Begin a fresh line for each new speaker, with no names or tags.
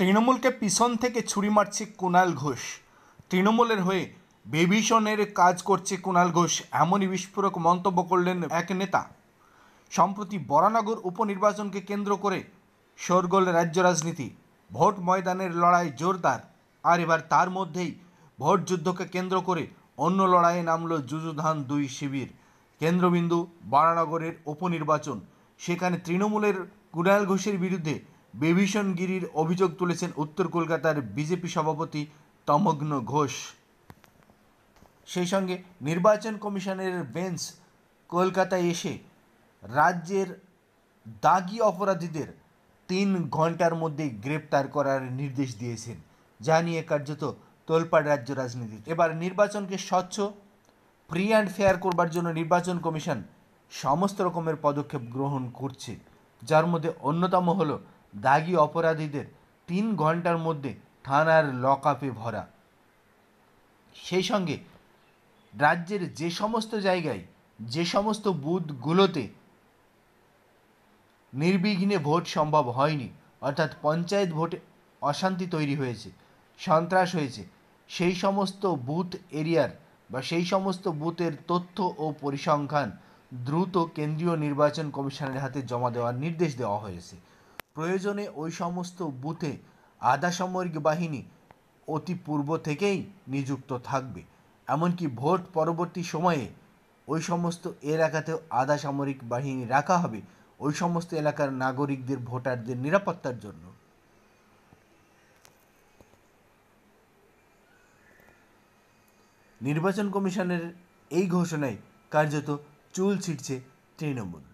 তৃণমূলকে পিছন থেকে ছুরি মারছে কুণাল ঘোষ। তৃণমূলের হয়ে বেভিশনের কাজ করছে কুণাল ঘোষ, এমনই বিস্ফোরক মন্তব্য করলেন এক নেতা। সম্প্রতি বরানগর উপনির্বাচনকে কেন্দ্র করে শোরগোল রাজ্য রাজনীতি। ভোট ময়দানের লড়াই জোরদার, আর এবার তার মধ্যেই ভোট যুদ্ধকে কেন্দ্র করে অন্য লড়াইয়ে নামল যুযুধান দুই শিবির। কেন্দ্রবিন্দু বরানগরের উপনির্বাচন। সেখানে তৃণমূলের কুণাল ঘোষের বিরুদ্ধে বেভিশনগিরির অভিযোগ তুলেছেন উত্তর কলকাতার বিজেপি সভাপতি তমগ্ন ঘোষ। সেই সঙ্গে নির্বাচন কমিশনের বেঞ্চ কলকাতায় এসে রাজ্যের দাগি অপরাধীদের 3 ঘন্টার মধ্যে গ্রেপ্তার করার নির্দেশ দিয়েছেন, যা নিয়ে কার্যত তোলপাড় রাজ্য রাজনীতিতে। এবার নির্বাচনকে স্বচ্ছ, ফ্রি অ্যান্ড ফেয়ার করবার জন্য নির্বাচন কমিশন সমস্ত রকমের পদক্ষেপ গ্রহণ করছে, যার মধ্যে অন্যতম হলো দাগি অপরাধীদের 3 ঘন্টার মধ্যে থানার লকআপে ভরা। সেই সঙ্গে রাজ্যের যে সমস্ত জায়গায়, যে সমস্ত বুথগুলোতে নির্বিঘ্নে ভোট সম্ভব হয়নি, অর্থাৎ পঞ্চায়েত ভোটে অশান্তি তৈরি হয়েছে, সন্ত্রাস হয়েছে, সেই সমস্ত বুথ এরিয়ার বা সেই সমস্ত বুথের তথ্য ও পরিসংখ্যান দ্রুত কেন্দ্রীয় নির্বাচন কমিশনের হাতে জমা দেওয়ার নির্দেশ দেওয়া হয়েছে। প্রয়োজনে ওই সমস্ত বুথে আধা সামরিক বাহিনী অতি পূর্ব থেকেই নিযুক্ত থাকবে। এমনকি ভোট পরবর্তী সময়ে ওই সমস্ত এলাকাতেও আধা সামরিক বাহিনী রাখা হবে ওই সমস্ত এলাকার নাগরিকদের, ভোটারদের নিরাপত্তার জন্য। নির্বাচন কমিশনের এই ঘোষণায় কার্যত চুল ছিঁড়ছে তৃণমূল।